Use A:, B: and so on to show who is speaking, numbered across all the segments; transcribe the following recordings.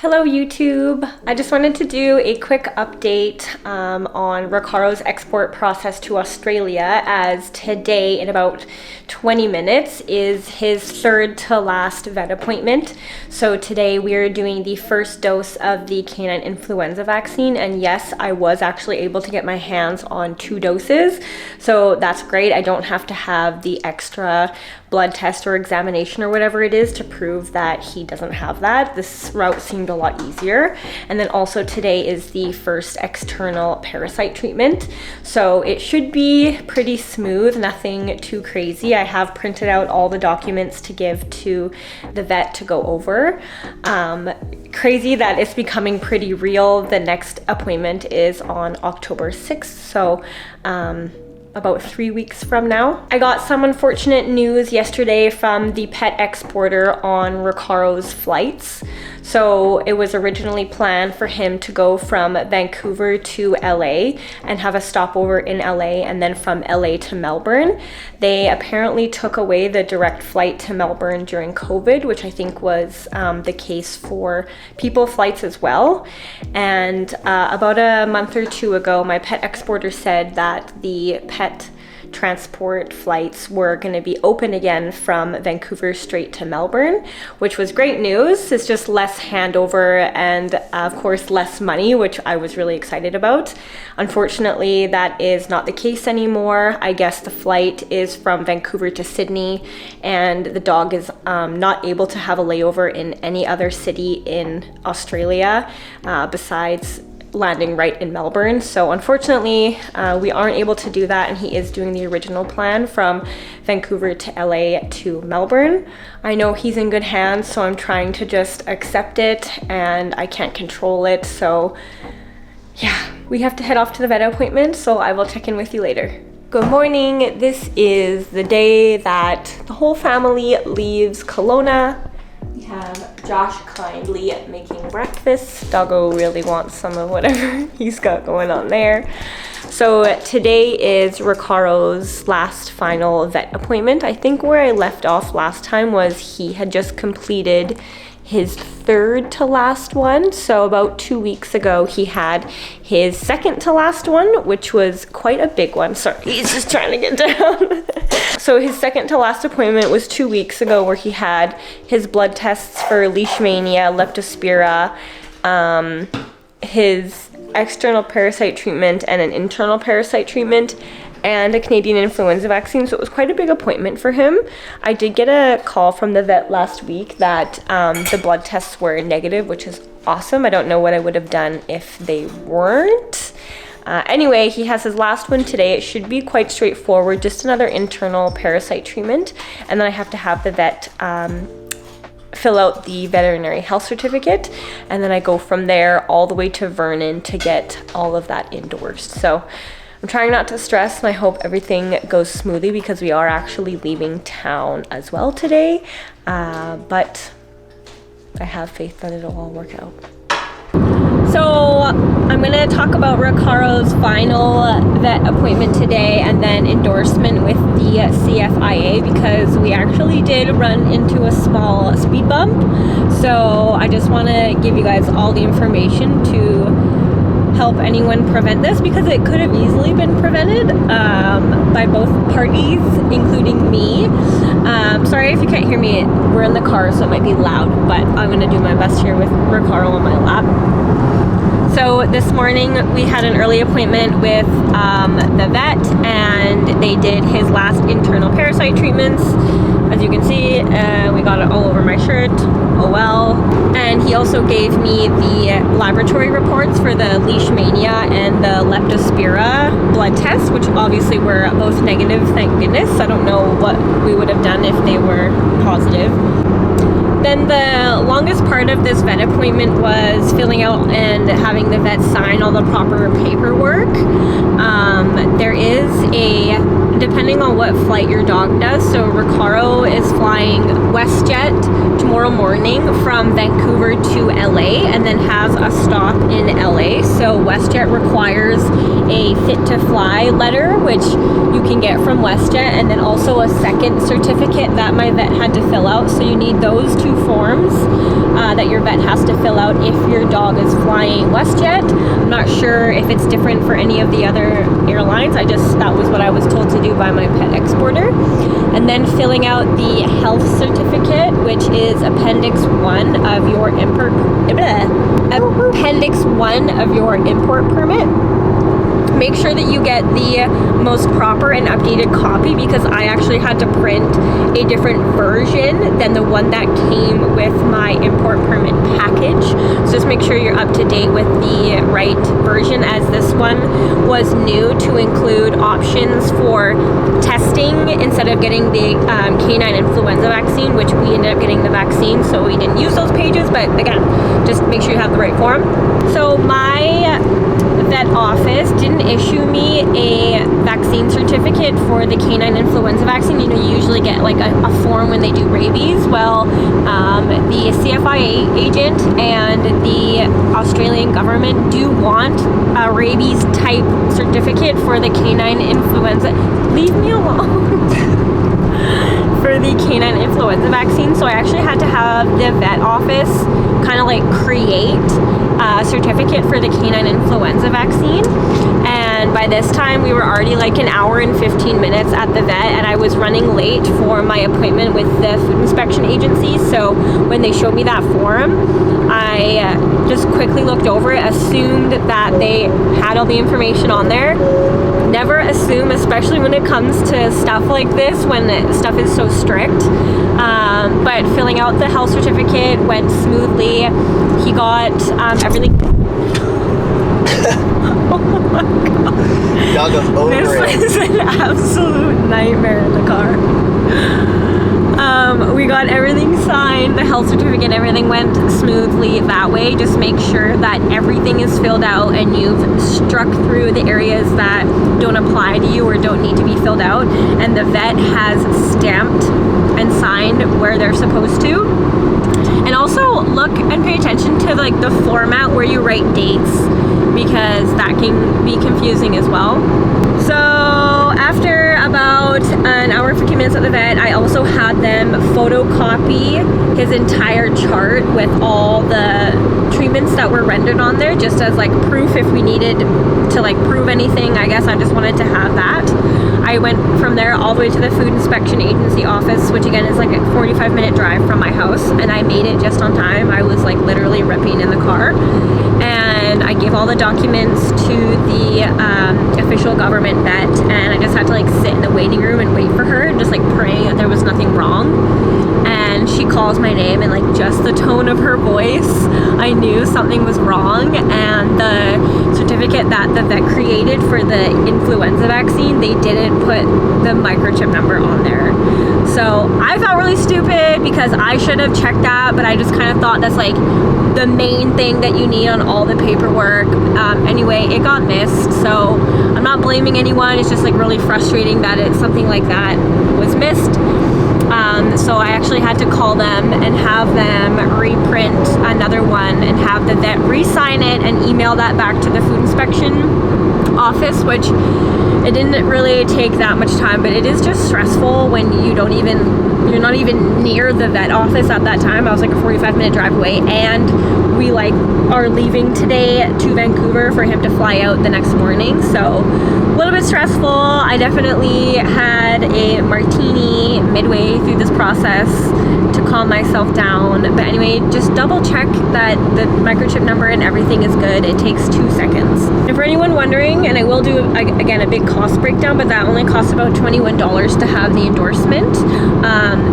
A: Hello YouTube! I just wanted to do a quick update on Ricaro's export process to Australia, as today in about 20 minutes is his third to last vet appointment. So today we are doing the first dose of the canine influenza vaccine, and yes, I was actually able to get my hands on 2 doses, so that's great. I don't have to have the extra blood test or examination or whatever it is to prove that he doesn't have that. This route seemed a lot easier. And then also today is the first external parasite treatment, so it should be pretty smooth, nothing too crazy. I have printed out all the documents to give to the vet to go over. Crazy that it's becoming pretty real. The next appointment is on October 6th, so about 3 weeks from now. I got some unfortunate news yesterday from the pet exporter on Ricaro's flights. So it was originally planned for him to go from Vancouver to LA and have a stopover in LA, and then from LA to Melbourne. They apparently took away the direct flight to Melbourne during COVID, which I think was the case for people flights as well. And about a month or two ago, my pet exporter said that the pet transport flights were going to be open again from Vancouver straight to Melbourne, which was great news. It's just less handover and of course less money, which I was really excited about. Unfortunately, that is not the case anymore. I guess the flight is from Vancouver to Sydney, and the dog is not able to have a layover in any other city in Australia besides landing right in Melbourne. So unfortunately, we aren't able to do that, and he is doing the original plan from Vancouver to LA to Melbourne. I know he's in good hands, so I'm trying to just accept it, and I can't control it. So yeah, we have to head off to the vet appointment, so I will check in with you later. Good morning. This is the day that the whole family leaves Kelowna. We have Josh kindly making breakfast. Doggo really wants some of whatever he's got going on there. So today is Ricaro's last final vet appointment. I think where I left off last time was he had just completed his third to last one. So about 2 weeks ago, he had his second to last one, which was quite a big one. Sorry, he's just trying to get down. So his second to last appointment was 2 weeks ago, where he had his blood tests for leishmania, leptospira, his external parasite treatment and an internal parasite treatment, and a Canadian influenza vaccine. So it was quite a big appointment for him. I did get a call from the vet last week that the blood tests were negative, which is awesome. I don't know what I would have done if they weren't. Anyway, he has his last one today. It should be quite straightforward, just another internal parasite treatment. And then I have to have the vet fill out the veterinary health certificate, and then I go from there all the way to Vernon to get all of that endorsed. So I'm trying not to stress, and I hope everything goes smoothly because we are actually leaving town as well today. But I have faith that it'll all work out. So I'm going to talk about Ricaro's final vet appointment today and then endorsement with the CFIA, because we actually did run into a small speed bump. So I just want to give you guys all the information to help anyone prevent this, because it could have easily been prevented by both parties, including me. Sorry if you can't hear me, we're in the car, so it might be loud, but I'm going to do my best here with Ricaro on my lap. So this morning we had an early appointment with the vet, and they did his last internal parasite treatments. As you can see, we got it all over my shirt. Oh well. And he also gave me the laboratory reports for the leishmania and the leptospira blood tests, which obviously were both negative, thank goodness. I don't know what we would have done if they were positive. Then the longest part of this vet appointment was filling out and having the vet sign all the proper paperwork. There is depending on what flight your dog does, so Ricaro is flying WestJet tomorrow morning from Vancouver to LA, and then has a stop in LA. So WestJet requires a Fit to Fly letter, which you can get from WestJet, and then also a second certificate that my vet had to fill out. So you need those two forms that your vet has to fill out if your dog is flying WestJet. I'm not sure if it's different for any of the other airlines. That was what I was told to do by my pet exporter. And then filling out the health certificate, which is Appendix 1 of your import permit. Make sure that you get the most proper and updated copy, because I actually had to print a different version than the one that came with my import permit package. So just make sure you're up to date with the right version, as this one was new to include options for testing instead of getting the canine influenza vaccine, which we ended up getting the vaccine, so we didn't use those pages. But again, just make sure you have the right form. So my vet office didn't issue me a vaccine certificate for the canine influenza vaccine. You know, you usually get like a form when they do rabies. Well, the CFIA agent and the Australian government do want a rabies type certificate for the canine influenza. Leave me alone. For the canine influenza vaccine. So I actually had to have the vet office kind of like create a certificate for the canine influenza vaccine. And by this time we were already like an hour and 15 minutes at the vet, and I was running late for my appointment with the food inspection agency. So when they showed me that form, I just quickly looked over it, assumed that they had all the information on there. Never assume, especially when it comes to stuff like this, when stuff is so strict. But filling out the health certificate went smoothly. He got everything. Oh my god.
B: Dog goes over it.
A: This was an absolute nightmare in the car. We got everything signed, the health certificate, everything went smoothly that way. Just make sure that everything is filled out and you've struck through the areas that don't apply to you or don't need to be filled out, and the vet has stamped and signed where they're supposed to. And also look and pay attention to like the format where you write dates, because that can be confusing as well. So after about an hour and 15 minutes at the vet, I also had them photocopy his entire chart with all the treatments that were rendered on there, just as like proof if we needed to like prove anything. I guess I just wanted to have that. I went from there all the way to the food inspection agency office, which again is like a 45-minute drive from my house, and I made it just on time. I was like literally ripping in the car, and I gave all the documents to the official government vet, and I just had to like sit in the waiting room and wait for her and just like pray that there was nothing wrong. And she calls my name, and like just the tone of her voice, I knew something was wrong. And the certificate that the vet created for the influenza vaccine, they didn't put the microchip number on there. So I felt really stupid because I should have checked that, but I just kind of thought that's like the main thing that you need on all the paperwork. Anyway, it got missed, so I'm not blaming anyone. It's just like really frustrating that it's something like that was missed. So I actually had to call them and have them reprint another one and have the vet re-sign it and email that back to the food inspection office, which it didn't really take that much time, but it is just stressful when you're not even near the vet office at that time. I was like a 45-minute drive away, and we like are leaving today to Vancouver for him to fly out the next morning. So a little bit stressful. I definitely had a martini midway through this process to calm myself down. But anyway, just double check that the microchip number and everything is good. It takes 2 seconds. And for anyone wondering, and I will do again a big cost breakdown, but that only costs about $21 to have the endorsement.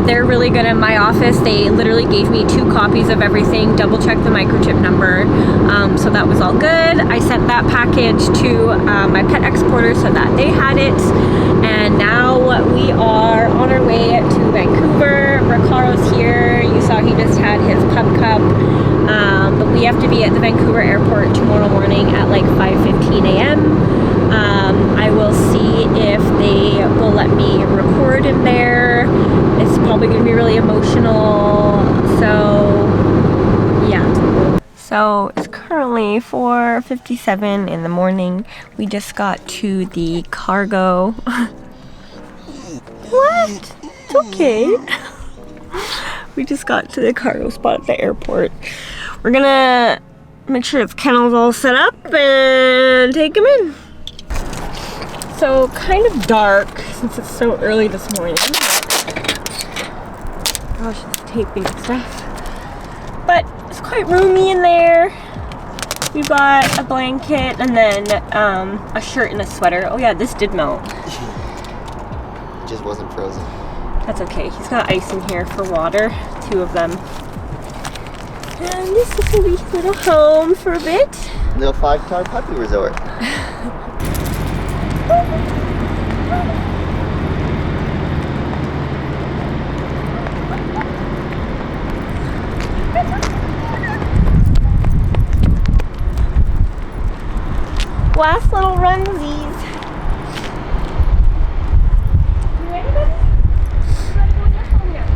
A: They're really good at my office. They literally gave me 2 copies of everything, double checked the microchip number, so that was all good. I sent that package to my pet exporter so that they had it, and now we are on our way to Vancouver. Ricaro's here. You saw he just had his pup cup, but we have to be at the Vancouver airport tomorrow morning at like 5:15 a.m. I will see if they will let me record in there. It's probably going to be really emotional, so yeah. So it's currently 4:57 in the morning. We just got to the cargo. What? It's okay. We just got to the cargo spot at the airport. We're gonna make sure its kennel's all set up and take him in. So kind of dark since it's so early this morning. Gosh, it's taping and stuff. But it's quite roomy in there. We got a blanket and then a shirt and a sweater. Oh yeah, this did melt.
B: Just wasn't frozen.
A: That's okay. He's got ice in here for water, 2 of them. And this is a wee little home for a bit.
B: Little 5-star puppy resort.
A: Last little runsies. You ready, buddy? You gotta go in your home now.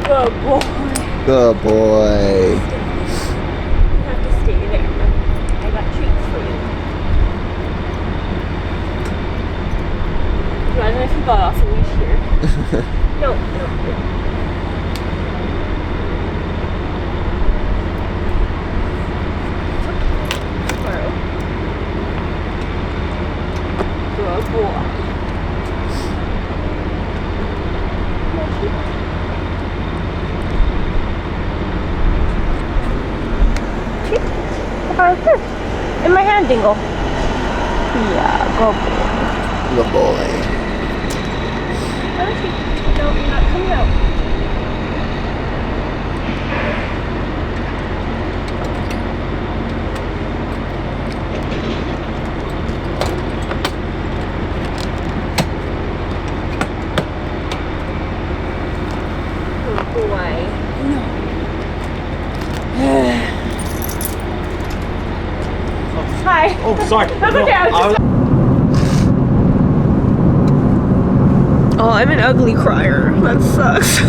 A: Good boy.
B: Good boy.
A: You have to stay there. I got treats for you. Imagine if you got off a leash here. No. Tomorrow. Good boy. In my hand, Dingle. Yeah, go boy.
B: Good boy.
A: No, you're not coming out. Good boy. No. Hi.
C: Oh, sorry.
A: That's okay. Oh, I'm an ugly crier. That sucks.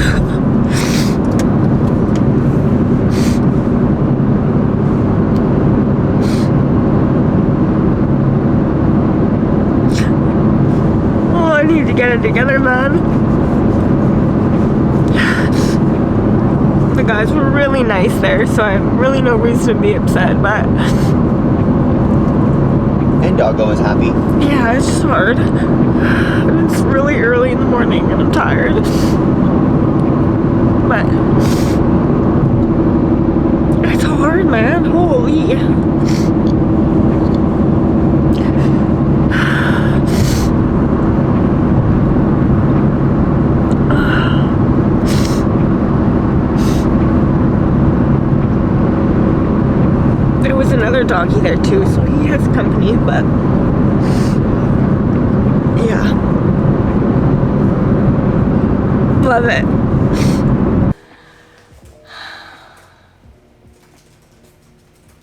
A: Oh, I need to get it together, man. The guys were really nice there, so I have really no reason to be upset, but
B: And Doggo is happy.
A: yeah, it's just hard. And it's really early in the morning and I'm tired. But it's hard, man. Holy. There was another doggy there too, so he has company, but yeah. Love it.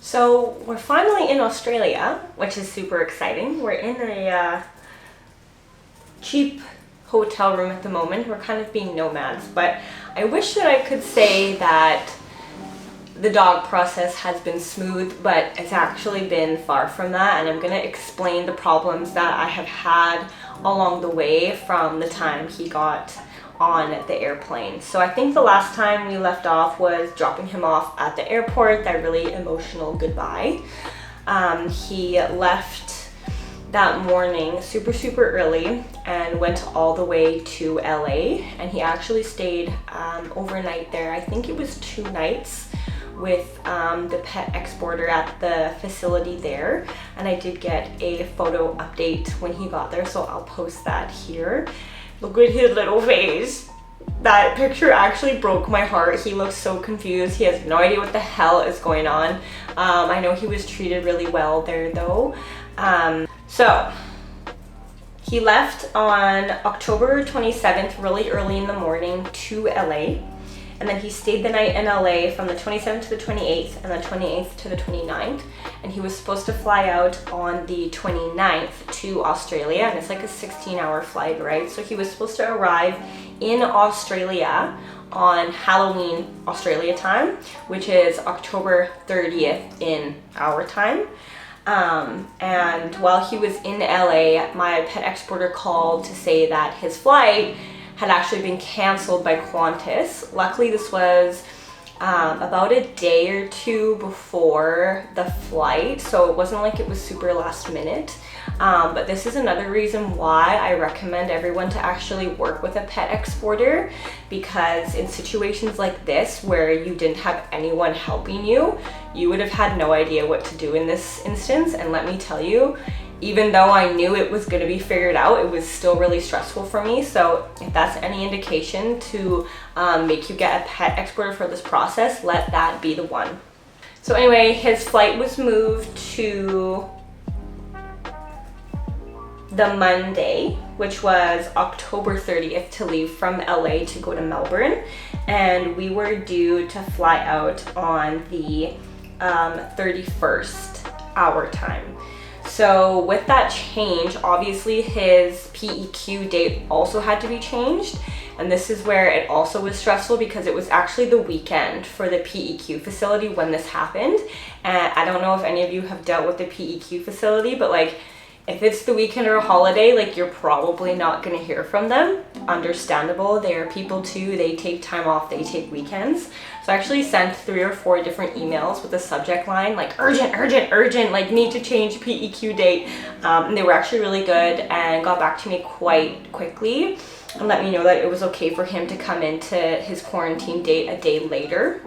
A: So we're finally in Australia, which is super exciting. We're in a cheap hotel room at the moment. We're kind of being nomads, but I wish that I could say that the dog process has been smooth, but it's actually been far from that, and I'm going to explain the problems that I have had along the way from the time he got on the airplane. So I think the last time we left off was dropping him off at the airport, that really emotional goodbye. He left that morning super early and went all the way to LA, and he actually stayed overnight there. I think it was 2 nights with the pet exporter at the facility there, and I did get a photo update when he got there, so I'll post that here. Look at his little face. That picture actually broke my heart. He looks so confused. He has no idea what the hell is going on. I know he was treated really well there though. So he left on October 27th, really early in the morning to LA. And then he stayed the night in LA from the 27th to the 28th and the 28th to the 29th. And he was supposed to fly out on the 29th to Australia. And it's like a 16-hour flight, right? So he was supposed to arrive in Australia on Halloween Australia time, which is October 30th in our time. And while he was in LA, my pet exporter called to say that his flight had actually been canceled by Qantas. Luckily, this was about a day or two before the flight, so it wasn't like it was super last minute. But this is another reason why I recommend everyone to actually work with a pet exporter, because in situations like this where you didn't have anyone helping you, you would have had no idea what to do in this instance. And let me tell you, even though I knew it was going to be figured out, it was still really stressful for me. So if that's any indication to make you get a pet exporter for this process, let that be the one. So anyway, his flight was moved to the Monday, which was October 30th, to leave from LA to go to Melbourne. And we were due to fly out on the 31st our time. So with that change, obviously his PEQ date also had to be changed. And this is where it also was stressful, because it was actually the weekend for the PEQ facility when this happened. And I don't know if any of you have dealt with the PEQ facility, but like, if it's the weekend or a holiday, like, you're probably not going to hear from them. Understandable. They are people too. They take time off. They take weekends. So I actually sent 3 or 4 different emails with the subject line like urgent, urgent, urgent, like need to change PEQ date. And they were actually really good and got back to me quite quickly and let me know that it was okay for him to come into his quarantine date a day later.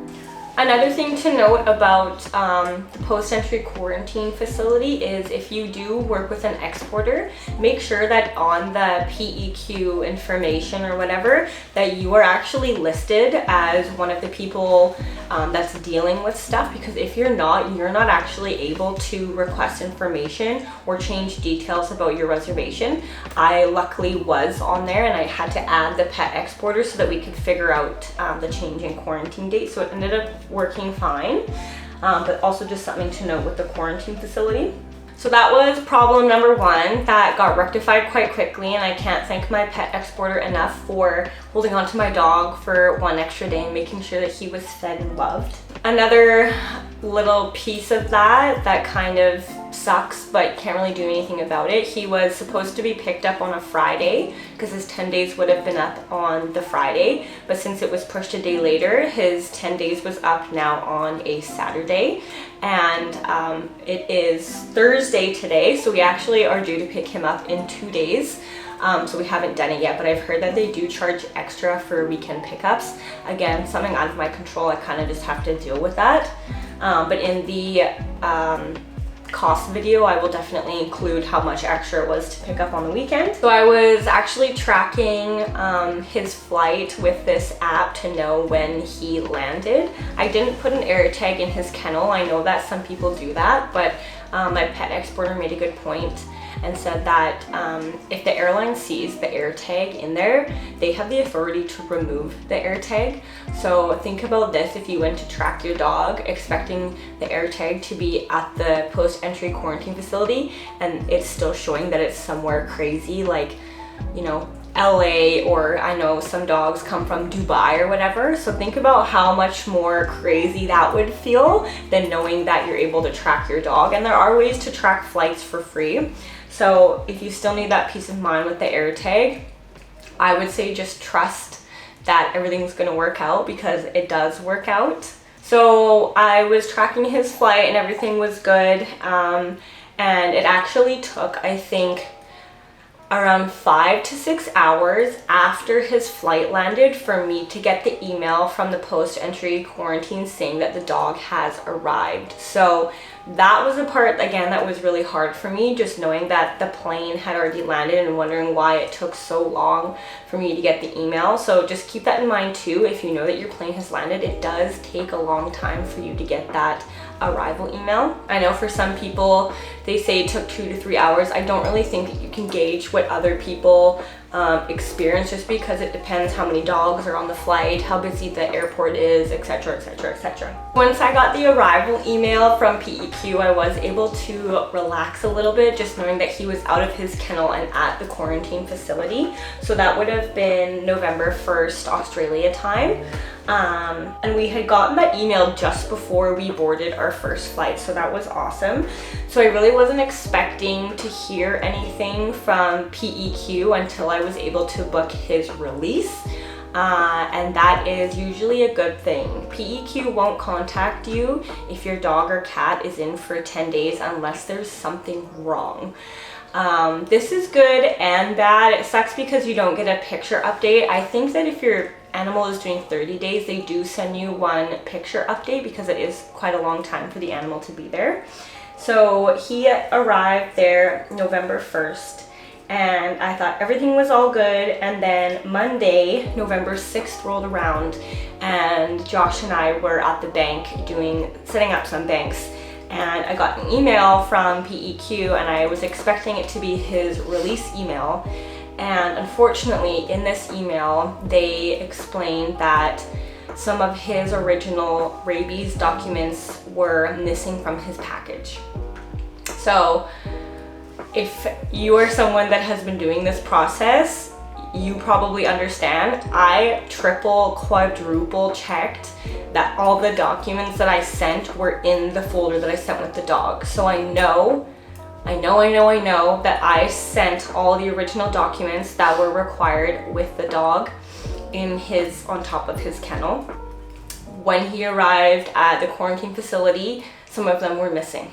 A: Another thing to note about the post-entry quarantine facility is if you do work with an exporter, make sure that on the PEQ information or whatever, that you are actually listed as one of the people that's dealing with stuff, because if you're not actually able to request information or change details about your reservation. I luckily was on there and I had to add the pet exporter so that we could figure out the change in quarantine date. So it ended up working fine, but also just something to note with the quarantine facility. So that was problem number 1 that got rectified quite quickly, and I can't thank my pet exporter enough for holding on to my dog for 1 extra day and making sure that he was fed and loved. Another little piece of that kind of sucks, but can't really do anything about it. He was supposed to be picked up on a Friday because his 10 days would have been up on the Friday, but since it was pushed a day later, his 10 days was up now on a Saturday. And it is Thursday today, so we actually are due to pick him up in 2 days. So we haven't done it yet, but I've heard that they do charge extra for weekend pickups. Again, something out of my control. I kind of just have to deal with that. But in the cost video, I will definitely include how much extra it was to pick up on the weekend. So I was actually tracking his flight with this app to know when he landed. I didn't put an air tag in his kennel. I know that some people do that, but my pet exporter made a good point and said that if the airline sees the air tag in there, they have the authority to remove the air tag. So think about this: if you went to track your dog expecting the air tag to be at the post-entry quarantine facility and it's still showing that it's somewhere crazy, like, you know, LA, or I know some dogs come from Dubai or whatever. So think about how much more crazy that would feel than knowing that you're able to track your dog. And there are ways to track flights for free. So if you still need that peace of mind with the air tag, I would say just trust that everything's gonna work out, because it does work out. So I was tracking his flight and everything was good. And it actually took, I think, around 5 to 6 hours after his flight landed for me to get the email from the post-entry quarantine saying that the dog has arrived. So that was a part, again, that was really hard for me, just knowing that the plane had already landed and wondering why it took so long for me to get the email. So just keep that in mind too. If you know that your plane has landed, it does take a long time for you to get that arrival email. I know for some people They say it took 2 to 3 hours. I don't really think that you can gauge what other people experience, just because it depends how many dogs are on the flight, how busy the airport is, etc, etc, etc. Once I got the arrival email from PEQ, I was able to relax a little bit, just knowing that he was out of his kennel and at the quarantine facility. So that would have been November 1st Australia time. And we had gotten that email just before we boarded our first flight, so that was awesome. So I really wasn't expecting to hear anything from PEQ until I was able to book his release. And that is usually a good thing. PEQ won't contact you if your dog or cat is in for 10 days unless there's something wrong. This is good and bad. It sucks because you don't get a picture update. I think that if your animal is doing 30 days, they do send you one picture update because it is quite a long time for the animal to be there. So he arrived there November 1st. And I thought everything was all good, and then Monday, November 6th rolled around, and Josh and I were at the bank setting up some banks, and I got an email from PEQ, and I was expecting it to be his release email. And unfortunately, in this email, they explained that some of his original rabies documents were missing from his package. So if you are someone that has been doing this process, you probably understand. I triple, quadruple checked that all the documents that I sent were in the folder that I sent with the dog. So I know that I sent all the original documents that were required with the dog on top of his kennel. When he arrived at the quarantine facility, some of them were missing.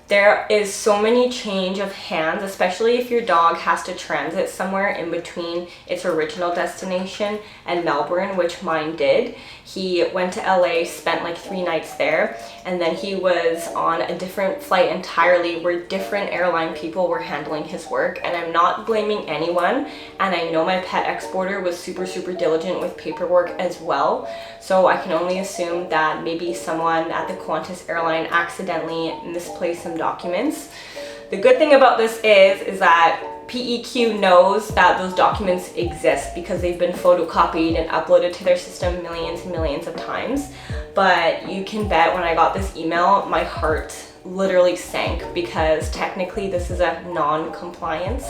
A: There is so many change of hands, especially if your dog has to transit somewhere in between its original destination and Melbourne, which mine did. He went to LA, spent like 3 nights there, and then he was on a different flight entirely where different airline people were handling his work. And I'm not blaming anyone, and I know my pet exporter was super diligent with paperwork as well. So I can only assume that maybe someone at the Qantas airline accidentally misplaced some documents. The good thing about this is that PEQ knows that those documents exist because they've been photocopied and uploaded to their system millions and millions of times. But you can bet when I got this email, my heart literally sank, because technically this is a non-compliance.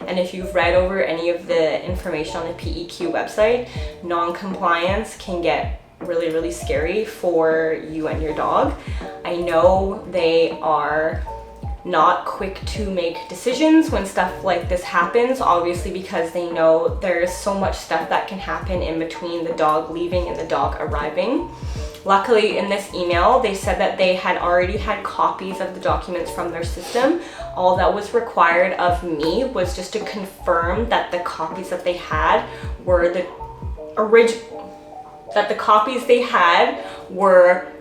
A: And if you've read over any of the information on the PEQ website, non-compliance can get really scary for you and your dog. I know they are not quick to make decisions when stuff like this happens, obviously, because they know there's so much stuff that can happen in between the dog leaving and the dog arriving. Luckily, in this email, they said that they had already had copies of the documents from their system. All that was required of me was just to confirm that the copies that they had were the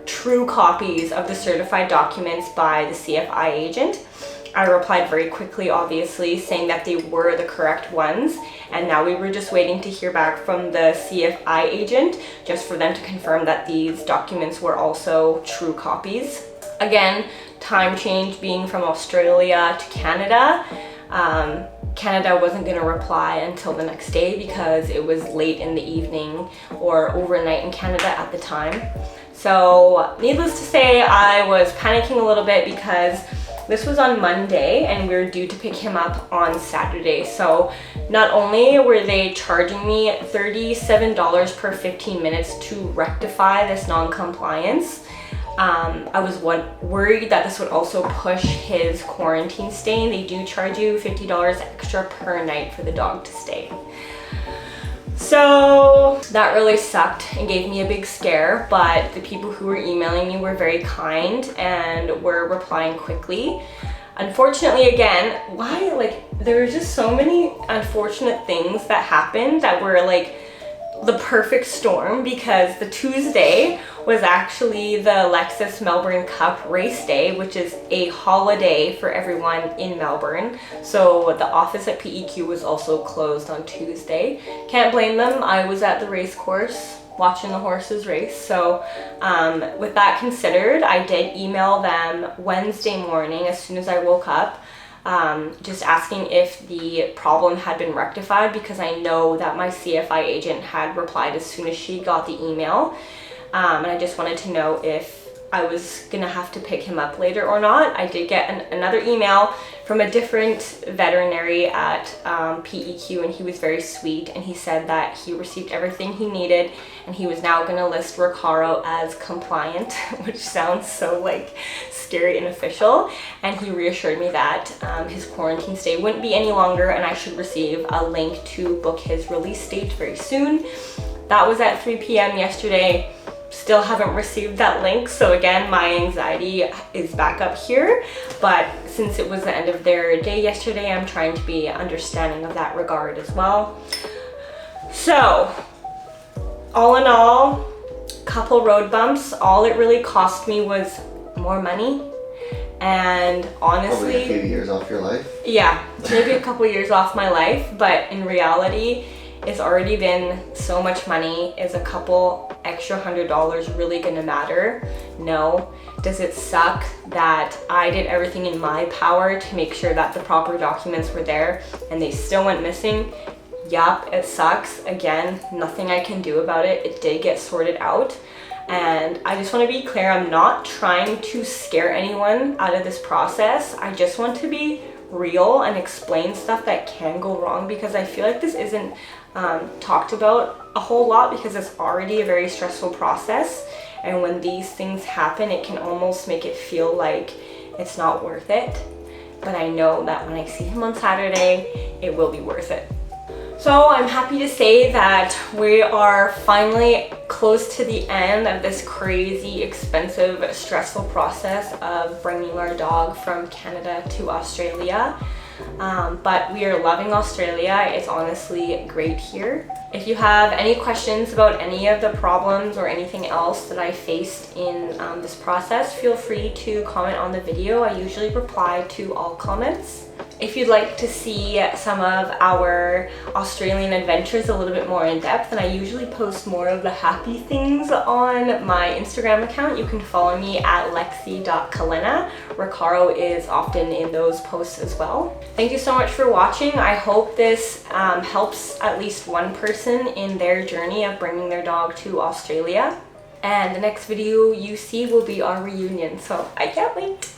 A: true copies of the certified documents by the CFI agent. I replied very quickly, obviously, saying that they were the correct ones, and now we were just waiting to hear back from the CFI agent just for them to confirm that these documents were also true copies. Again, time change being from Australia to Canada. Canada wasn't going to reply until the next day because it was late in the evening or overnight in Canada at the time. So needless to say, I was panicking a little bit because this was on Monday and we were due to pick him up on Saturday. So not only were they charging me $37 per 15 minutes to rectify this non-compliance, I was worried that this would also push his quarantine stay, and they do charge you $50 extra per night for the dog to stay. So that really sucked and gave me a big scare, but the people who were emailing me were very kind and were replying quickly. Unfortunately, again, there were just so many unfortunate things that happened that were like the perfect storm, because the Tuesday was actually the Lexus Melbourne Cup race day, which is a holiday for everyone in Melbourne. So the office at PEQ was also closed on Tuesday. Can't blame them. I was at the race course watching the horses race. So with that considered, I did email them Wednesday morning as soon as I woke up, just asking if the problem had been rectified, because I know that my CFI agent had replied as soon as she got the email. And I just wanted to know if I was gonna have to pick him up later or not. I did get another email from a different veterinary at PEQ, and he was very sweet, and he said that he received everything he needed and he was now gonna list Recaro as compliant, which sounds so like scary and official. And he reassured me that his quarantine stay wouldn't be any longer and I should receive a link to book his release date very soon. That was at 3 p.m. yesterday. Still haven't received that link, so again, my anxiety is back up here. But since it was the end of their day yesterday, I'm trying to be understanding of that regard as well. So all in all, couple road bumps. All it really cost me was more money, and honestly,
B: probably a few years off your life.
A: Yeah, maybe a couple years off my life, but in reality, it's already been so much money. Is a couple extra $100 really gonna matter? No. Does it suck that I did everything in my power to make sure that the proper documents were there and they still went missing? Yup, it sucks. Again, nothing I can do about it. It did get sorted out. And I just want to be clear, I'm not trying to scare anyone out of this process. I just want to be real and explain stuff that can go wrong, because I feel like this isn't talked about a whole lot, because it's already a very stressful process, and when these things happen it can almost make it feel like it's not worth it. But I know that when I see him on Saturday, it will be worth it. So I'm happy to say that we are finally close to the end of this crazy, expensive, stressful process of bringing our dog from Canada to Australia. But we are loving Australia. It's honestly great here. If you have any questions about any of the problems or anything else that I faced in this process, feel free to comment on the video. I usually reply to all comments. If you'd like to see some of our Australian adventures a little bit more in depth, and I usually post more of the happy things on my Instagram account, you can follow me at lexi.kalena. Recaro is often in those posts as well. Thank you so much for watching. I hope this helps at least one person in their journey of bringing their dog to Australia. And the next video you see will be our reunion, so I can't wait.